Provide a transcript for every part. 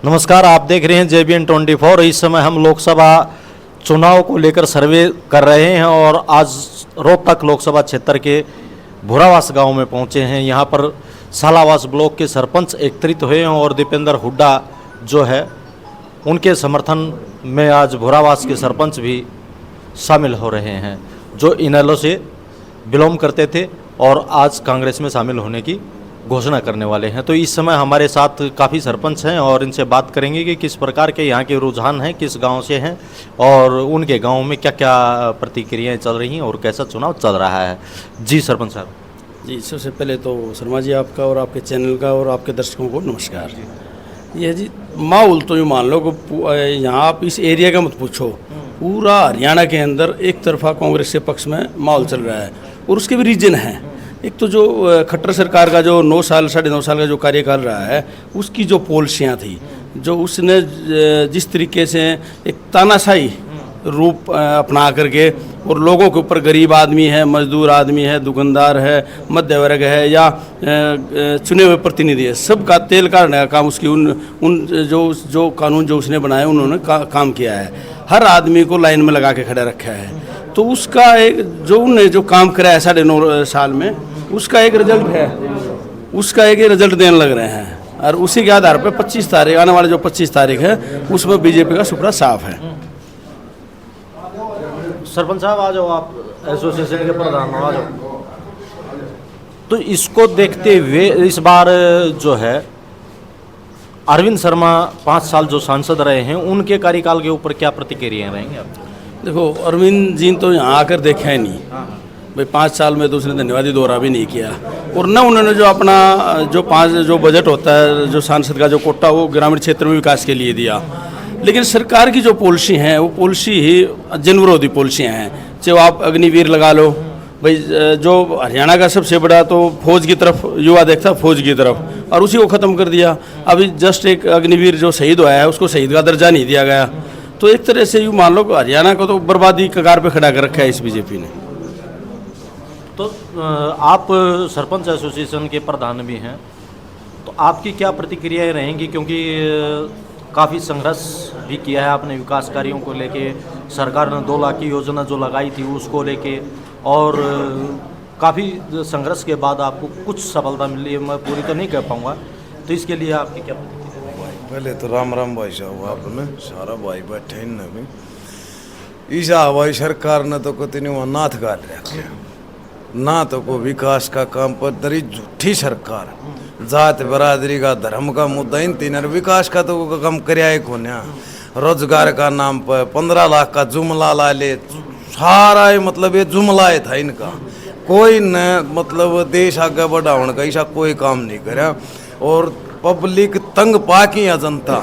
नमस्कार, आप देख रहे हैं JBN 24। इस समय हम लोकसभा चुनाव को लेकर सर्वे कर रहे हैं और आज रोहतक लोकसभा क्षेत्र के भूरावास गांव में पहुंचे हैं। यहां पर सालावास ब्लॉक के सरपंच एकत्रित हुए हैं और दीपेंद्र हुड्डा जो है उनके समर्थन में आज भूरावास के सरपंच भी शामिल हो रहे हैं, जो इनेलो से बिलोंग करते थे और आज कांग्रेस में शामिल होने की घोषणा करने वाले हैं। तो इस समय हमारे साथ काफ़ी सरपंच हैं और इनसे बात करेंगे कि किस प्रकार के यहाँ के रुझान हैं, किस गांव से हैं और उनके गांव में क्या क्या प्रतिक्रियाएं चल रही हैं और कैसा चुनाव चल रहा है। जी सरपंच साहब। जी, सबसे पहले तो शर्मा जी आपका और आपके चैनल का और आपके दर्शकों को नमस्कार। ये जी माहौल तो यूँ मान लो कि यहाँ आप इस एरिया का मत पूछो, पूरा हरियाणा के अंदर एक तरफा कांग्रेस के पक्ष में माहौल चल रहा है और उसके भी रीजन हैं। एक तो जो खट्टर सरकार का जो 9 साल 9.5 साल का जो कार्यकाल रहा है, उसकी जो पॉलिसियाँ थी, जो उसने जिस तरीके से एक तानाशाही रूप अपना करके और लोगों के ऊपर गरीब आदमी है, मजदूर आदमी है, दुकानदार है, मध्य वर्ग है या चुने हुए प्रतिनिधि है, सबका तेल काटने का काम उसकी उन जो कानून जो उसने बनाए उन्होंने काम किया है। हर आदमी को लाइन में लगा के खड़ा रखा है। तो उसका एक जो उन्होंने जो काम करा है 9.5 साल में, उसका एक रिजल्ट है, उसका एक रिजल्ट देने लग रहे हैं और उसी के आधार पर 25 तारीख आने वाले जो 25 तारीख है उसमें बीजेपी का सुपड़ा साफ है। सरपंच साहब आ जाओ, आप एसोसिएशन के प्रधान हो, आ जाओ। तो इसको देखते हुए इस बार जो है अरविंद शर्मा 5 साल जो सांसद रहे हैं, उनके कार्यकाल के ऊपर क्या प्रतिक्रिया रहेंगे आप? देखो, अरविंद जी तो यहाँ आकर देखा ही नहीं भाई, 5 साल में तो उसने धन्यवादी दौरा भी नहीं किया और न उन्होंने जो अपना जो बजट होता है, जो सांसद का जो कोटा, वो ग्रामीण क्षेत्र में विकास के लिए दिया। लेकिन सरकार की जो पॉलिसी हैं वो पॉलिसी ही जन विरोधी पॉलिसियाँ हैं। चाहे आप अग्निवीर लगा लो भाई, जो हरियाणा का सबसे बड़ा तो फौज की तरफ युवा देखता, फौज की तरफ, और उसी को ख़त्म कर दिया। अभी जस्ट एक अग्निवीर जो शहीद हुआ है उसको शहीद का दर्जा नहीं दिया गया। तो एक तरह से यूँ मान लो हरियाणा को तो बर्बादी कगार पे खड़ा कर रखा है इस बीजेपी ने। तो आप सरपंच एसोसिएशन के प्रधान भी हैं, तो आपकी क्या प्रतिक्रियाएं रहेंगी? क्योंकि काफ़ी संघर्ष भी किया है आपने विकास कार्यों को लेके, सरकार ने 2 लाख की योजना जो लगाई थी उसको लेके, और काफ़ी संघर्ष के बाद आपको कुछ सफलता मिली है। मैं पूरी तो नहीं कह पाऊँगा, तो इसके लिए आपकी क्या प्रतिक्रिया? पहले तो राम राम भाई साहब, आपने सारा भाई बैठे इन भी ईसा भाई सरकार ने तो कति नहीं वहाँ नाथ गाल रखे ना, तो को विकास का काम पर दरी झूठी सरकार, जात बरादरी का धर्म का मुद्दा, इन तीन विकास का तो कम कराया को ना। रोजगार का नाम पर 15 लाख का जुमला ला ले, सारा मतलब ये जुमला था इनका। कोई न मतलब देश आगे बढ़ाने का ऐसा कोई काम नहीं करा और पब्लिक तंग पाकी है जनता।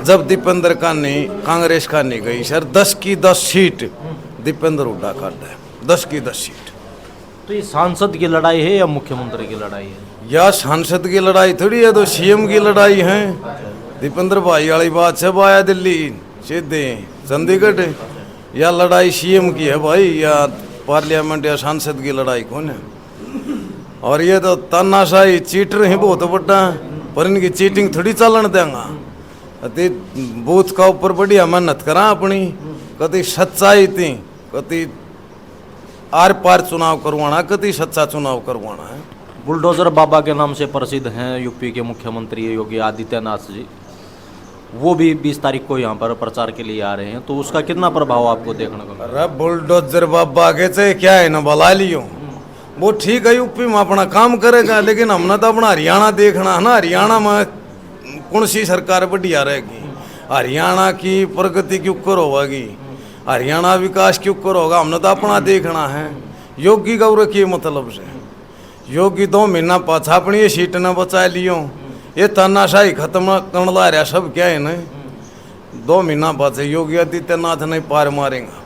जब दीपेंद्र का नहीं कांग्रेस का नहीं गई सर, 10 की 10 सीट दीपेंद्र हुड्डा काटा है, 10 की 10 सीट। तो ये सांसद की लड़ाई है या मुख्यमंत्री की लड़ाई है? या सांसद की लड़ाई थोड़ी है, तो CM की लड़ाई है। दीपेंद्र भाई वाली बात है, आया दिल्ली सीधे चंडीगढ़, या लड़ाई CM की है भाई, या पार्लियामेंट या सांसद की लड़ाई कौन है? और ये तो तानाशाही चीटर है बहुत बड़ा, पर इनकी चीटिंग थोड़ी चलन देंगा। कति बूथ का ऊपर बढ़िया मेहनत करा अपनी, कति सच्चाई थी, कति आर पार चुनाव करवाना, कति सच्चा चुनाव करवाना है। बुलडोजर बाबा के नाम से प्रसिद्ध हैं यूपी के मुख्यमंत्री योगी आदित्यनाथ जी, वो भी 20 तारीख को यहाँ पर प्रचार के लिए आ रहे हैं, तो उसका कितना प्रभाव आपको देखने को? अरे बुलडोजर बाबा के चाहे क्या है ना, भला लियो वो ठीक है, यूपी में अपना काम करेगा, लेकिन हमने तो अपना हरियाणा देखना है ना। हरियाणा में कौन सी सरकार बढ़िया रहेगी? हरियाणा की प्रगति क्यों करोगी, हरियाणा विकास क्यों करोगा? हमने तो अपना देखना है। योगी गौरव की मतलब से योगी 2 महीना पाछा अपनी ये सीट न बचा लियो, ये तानाशाही खत्म करने ला रहा सब क्या है ना। 2 महीना पाछे योगी आदित्यनाथ नहीं पार मारेगा।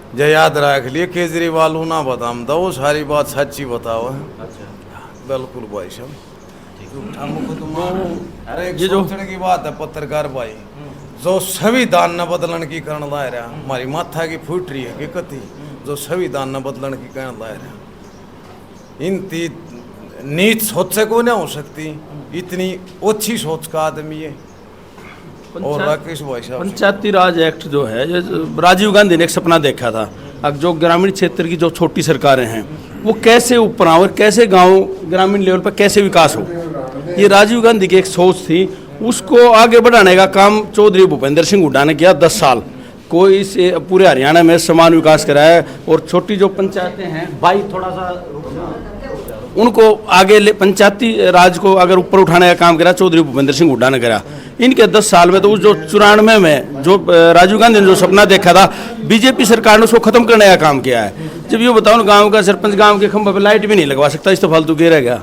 जय याद रख लिए, केजरीवाल ना बताम दो, वो सारी बात सच्ची बताओ। बिल्कुल भाई साहब, अरे ये जो की बात है पत्रकार भाई, जो संविधान न बदलन की करण ला रहा, हमारी माथा की फूट रही है कि कति जो संविधान न बदलन की करण ला रहा। इन नीच सोच से को नहीं हो सकती, इतनी अच्छी सोच का आदमी है। और राकेश भाई साहब पंचायती राज एक्ट जो है, ये राजीव गांधी ने एक सपना देखा था, अब जो ग्रामीण क्षेत्र की जो छोटी सरकारें हैं वो कैसे ऊपर आए और कैसे गांव ग्रामीण लेवल पर कैसे विकास हो, ये राजीव गांधी की एक सोच थी। उसको आगे बढ़ाने का काम चौधरी भूपेंद्र सिंह हुड्डा ने किया 10 साल। कोई इस पूरे हरियाणा में समान विकास कराया और छोटी जो पंचायतें हैं भाई थोड़ा सा उनको आगे ले, पंचायती राज को अगर ऊपर उठाने का काम करा चौधरी भूपेंद्र सिंह हुड्डा ने करा। इनके 10 साल में तो उस जो 94 में जो राजीव गांधी ने जो सपना देखा था, बीजेपी सरकार ने उसको खत्म करने का काम किया है। जब ये बताओ ना, गांव का सरपंच गांव के खंभे पर लाइट भी नहीं लगवा सकता, इस तो फालतू गिर गया।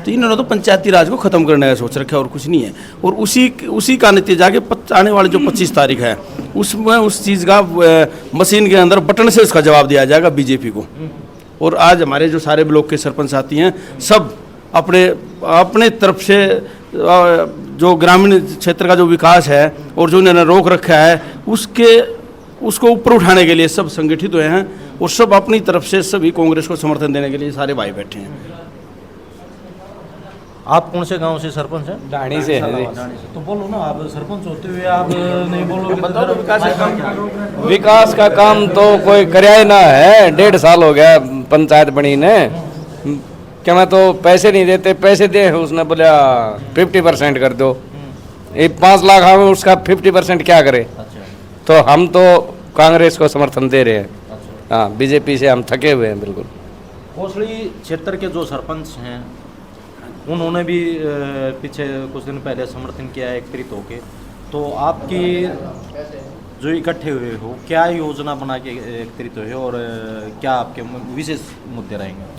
तो इन्होंने तो पंचायती राज को खत्म करने का सोच रखा है और कुछ नहीं है। और उसी का नतीजा के आने वाले जो 25 तारीख है उसमें उस चीज़ का मशीन के अंदर बटन से उसका जवाब दिया जाएगा बीजेपी को। और आज हमारे जो सारे ब्लॉक के सरपंच साथी हैं सब अपने तरफ से जो ग्रामीण क्षेत्र का जो विकास है और जो इन्होंने रोक रखा है उसको ऊपर उठाने के लिए सब संगठित हुए हैं और सब अपनी तरफ से सभी कांग्रेस को समर्थन देने के लिए सारे भाई बैठे हैं। आप कौन से गांव से सरपंच हैं? ढाणी से है जी। तो बोलो ना, आप सरपंच होते हुए आप नहीं बोलोगे तो विकास का काम तो कोई कराया ही ना है। 1.5 साल हो गया पंचायत बनी ने, क्या मैं तो पैसे नहीं देते, पैसे दे उसने बोला 50% कर दो। ये 5 लाख हम उसका 50% क्या करे। तो हम तो कांग्रेस को समर्थन दे रहे हैं। हाँ, बीजेपी से हम थके हुए हैं बिल्कुल। कोसली क्षेत्र के जो सरपंच हैं उन्होंने भी पीछे कुछ दिन पहले समर्थन किया है एकत्रित होके। तो आपकी जो इकट्ठे हुए हो, क्या योजना बना के एकत्रित हुए और क्या आपके विशेष मुद्दे रहेंगे?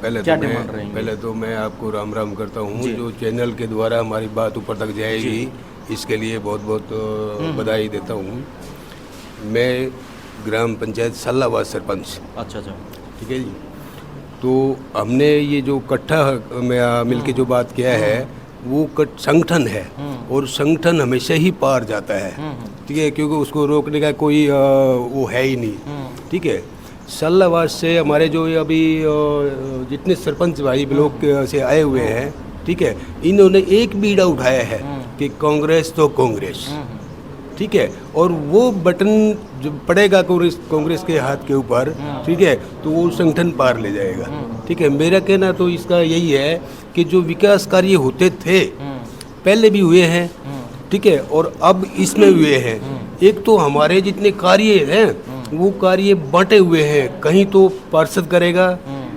पहले तो मैं आपको राम राम करता हूँ। जो चैनल के द्वारा हमारी बात ऊपर तक जाएगी इसके लिए बहुत बहुत बधाई देता हूँ। मैं ग्राम पंचायत सल्लाबाद सरपंच। अच्छा, ठीक है जी। तो हमने ये जो इकट्ठा मिलके जो बात किया है वो संगठन है और संगठन हमेशा ही पार जाता है, ठीक है, क्योंकि उसको रोकने का कोई वो है ही नहीं, ठीक है। सल्लाबाद से हमारे जो अभी जितने सरपंच भाई ब्लॉक से आए हुए हैं, ठीक है, इन्होंने एक बीड़ा उठाया है कि कांग्रेस तो कांग्रेस, ठीक है। और वो बटन जो पड़ेगा कांग्रेस के हाथ के ऊपर, ठीक है, तो वो संगठन पार ले जाएगा, ठीक है। मेरा कहना तो इसका यही है कि जो विकास कार्य होते थे पहले भी हुए हैं, ठीक है, और अब इसमें हुए हैं। एक तो हमारे जितने कार्य हैं वो कार्य बांटे हुए हैं, कहीं तो पार्षद करेगा,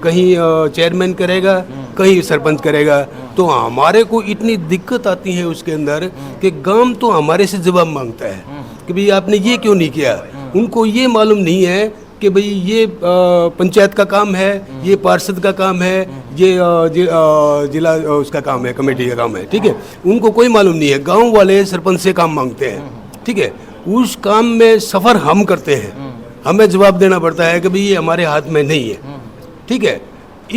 कहीं चेयरमैन करेगा, कहीं सरपंच करेगा। तो हमारे को इतनी दिक्कत आती है उसके अंदर कि गांव तो हमारे से जवाब मांगता है कि भाई आपने ये क्यों नहीं किया। उनको ये मालूम नहीं है कि भाई ये पंचायत का काम है, ये पार्षद का काम है, ये जिला उसका काम है, कमेटी का काम है, ठीक है। उनको कोई मालूम नहीं है। गांव वाले सरपंच से काम मांगते हैं, ठीक है। उस काम में सफ़र हम करते हैं, हमें जवाब देना पड़ता है कि भाई ये हमारे हाथ में नहीं है, ठीक है।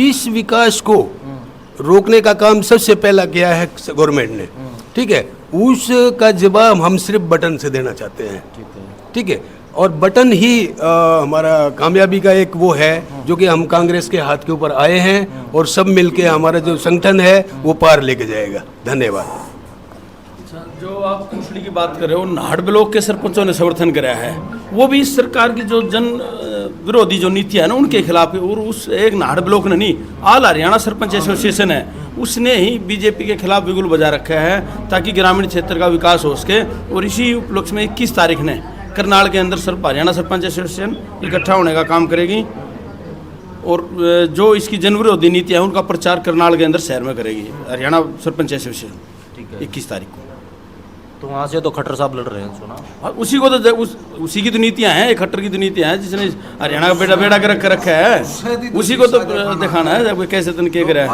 इस विकास को रोकने का काम सबसे पहला किया है गवर्नमेंट ने, ठीक है। उसका जवाब हम सिर्फ बटन से देना चाहते हैं, ठीक है। और बटन ही हमारा कामयाबी का एक वो है जो कि हम कांग्रेस के हाथ के ऊपर आए हैं और सब मिलके हमारा जो संगठन है वो पार लेके जाएगा। धन्यवाद। जो आप कुशली की बात कर रहे हो, नाहड़ ब्लॉक के सरपंचों ने समर्थन कराया है, वो भी इस सरकार की जो जन विरोधी जो नीतियाँ है ना उनके खिलाफ है। और उस एक नाहड़ ब्लॉक ने नहीं, ऑल हरियाणा सरपंच एसोसिएशन है, उसने ही बीजेपी के खिलाफ बिगुल बजा रखा है ताकि ग्रामीण क्षेत्र का विकास हो सके। और इसी उपलक्ष्य में 21 तारीख ने करनाल के अंदर हरियाणा सरपंच एसोसिएशन इकट्ठा होने का काम करेगी और जो इसकी जन विरोधी नीतियाँ हैं उनका प्रचार करनाल के अंदर शहर में करेगी हरियाणा सरपंच एसोसिएशन, ठीक है, 21 तारीख को। तो वहाँ से तो खट्टर साहब लड़ रहे हैं, सुना। उसी को तो उसी की तो नीतियाँ हैं, खट्टर की तो नीतियाँ हैं जिसने हरियाणा का बेड़ा बेड़ा कर रखा है, उसी को तो दिखाना है जब कैसे तन के करे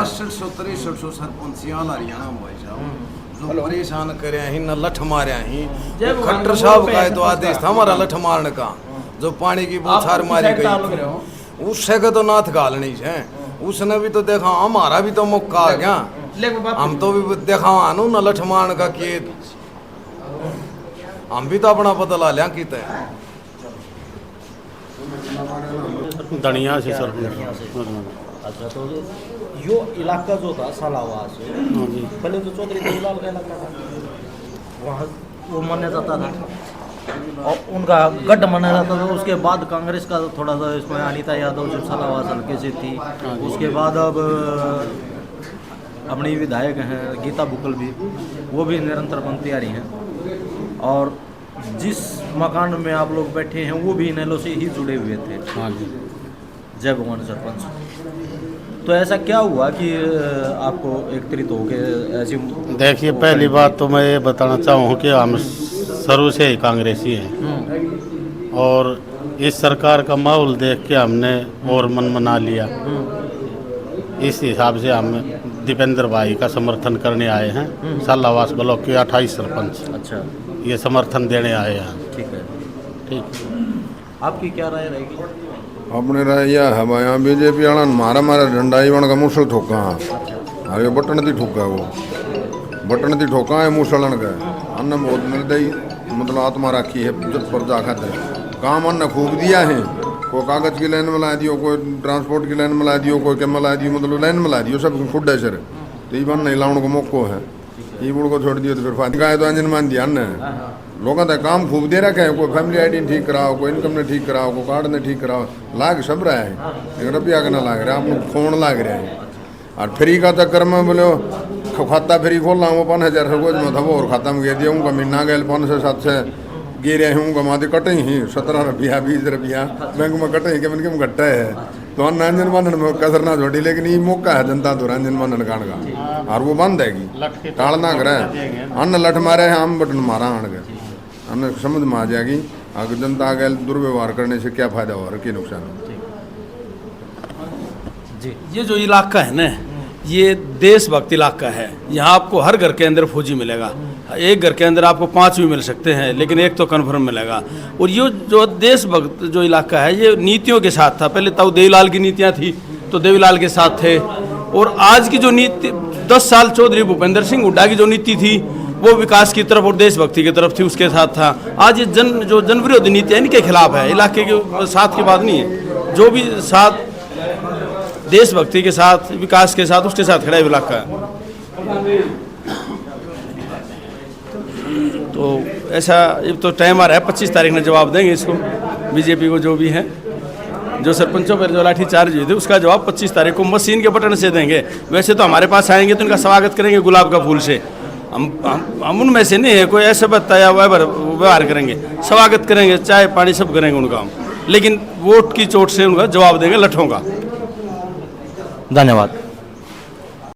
जो परेशान करे ही न लठ मारे ही। खट्टर साहब का तो आदेश था हमारा लठ मारने का, जो पानी की बौछार मारी गई उससे के तो नाथ गालनी है। उसने भी तो देखा, हमारा भी तो मौका आ गया, हम तो भी देखा आनू न लठ मारने का किए, हम भी तो अपना बदला लिया कि धनिया से सर। अच्छा, तो यो इलाका जो था सालावास, हाँ जी। पहले तो चौधरी देवीलाल का इलाका था, वहाँ वो माना जाता था और उनका गढ़ माना जाता था। उसके बाद कांग्रेस का थोड़ा सा इसमें अनीता यादव जो सालावास हल्के से थी, उसके बाद अब अपनी विधायक हैं गीता बुकल भी, वो भी निरंतर बनती आ रही हैं। और जिस मकान में आप लोग बैठे हैं वो भी इनेलो से ही जुड़े हुए थे। हाँ जी। जय भगवान सरपंच। तो ऐसा क्या हुआ कि आपको एकत्रित होके ऐसी? देखिए, पहली बात तो मैं ये बताना चाहूँ कि हम शुरू से ही कांग्रेसी हैं और इस सरकार का माहौल देख के हमने और मन मना लिया। इस हिसाब से हम दीपेंद्र भाई का समर्थन करने आए हैं। सालावास ब्लॉक के 28 सरपंच अच्छा, ये समर्थन देने आए हैं। ठीक है। ठीक। आपकी क्या राय रहेगी? अपने राय यह है भाई, यहाँ बीजेपी वाला मारा डंडा ही बन का मुसल ठोका। अरे बटन थी ठोका, वो बटन थी ठोका है मुसलन का। अन्न बहुत निर्दयी मतलब आत्मा रखी है जब पर जाखत है। काम अन्न खूब दिया है, कोई कागज की लाइन में ला दियो, कोई ट्रांसपोर्ट की लाइन में ला दियो, कोई क्या ला दियो, मतलब लाइन में ला दियो, सब खुद है सर। तो ये बन नहीं लाने को मौको है, ये बुड़ को छोड़ दियो तो फिर फायदा है। तो अंजन मान दिया न लोगों का काम खूब दे रखा है। कोई फैमिली आईडी ठीक कराओ, कोई इनकम ने ठीक कराओ, कोई कार्ड ने ठीक कराओ, लाग सब रहा है, लेकिन रुपया का ना लाग रहा है, आप लोग फोन लाग रहे हैं। और फ्री का चक्कर में बोलो खाता फ्री खोल रहा हूँ, 5,000 रोज में था वो और खाता में गिर दिया हूँ, महीना गए 5 से 7 से गिरे हूँ, कमाते कटे ही 17 रुपया 20 रुपया बैंक में कटे ही, कम कम घट्टा है। तो अन्न अंजन बंधन में कसर ना छोड़ी, लेकिन ये मौका है जनता तो अंजन बंधन कांड का, और वो बंद हैगी टालना करे। अन्न लठ मारे हैं, हम बटन मारा आन गए, हमें समझ में आ जाएगी। अगर जनता आगे दुर्व्यवहार करने से क्या फायदा हो रहा, क्या नुकसान हो। जी, ये जो इलाका है ना, ये देशभक्त इलाका है। यहाँ आपको हर घर के अंदर फौजी मिलेगा, एक घर के अंदर आपको 5 भी मिल सकते हैं, लेकिन एक तो कन्फर्म मिलेगा। और ये जो देशभक्त जो इलाका है, ये नीतियों के साथ था। पहले तो देवीलाल की नीतियाँ थी तो देवीलाल के साथ थे, और आज की जो नीति 10 साल चौधरी भूपेंद्र सिंह हुड्डा की जो नीति थी वो विकास की तरफ और देशभक्ति की तरफ थी, उसके साथ था। आज ये जो जनविरोधी नीति है इनके खिलाफ है, इलाके के साथ की बात नहीं है। जो भी साथ देशभक्ति के साथ, विकास के साथ, उसके साथ खड़ा इलाका है। तो ऐसा अब तो टाइम आ रहा है, 25 तारीख में जवाब देंगे इसको, बीजेपी को जो भी है, जो सरपंचों पर जो लाठीचार्ज हुई थी उसका जवाब 25 तारीख को मशीन के बटन से देंगे। वैसे तो हमारे पास आएंगे तो इनका स्वागत करेंगे गुलाब का फूल से। हम उनमें से नहीं है कोई ऐसे बताया व्यवहार करेंगे, स्वागत करेंगे, चाय पानी सब करेंगे उनका हम, लेकिन वोट की चोट से उनका जवाब देंगे लठों का। धन्यवाद।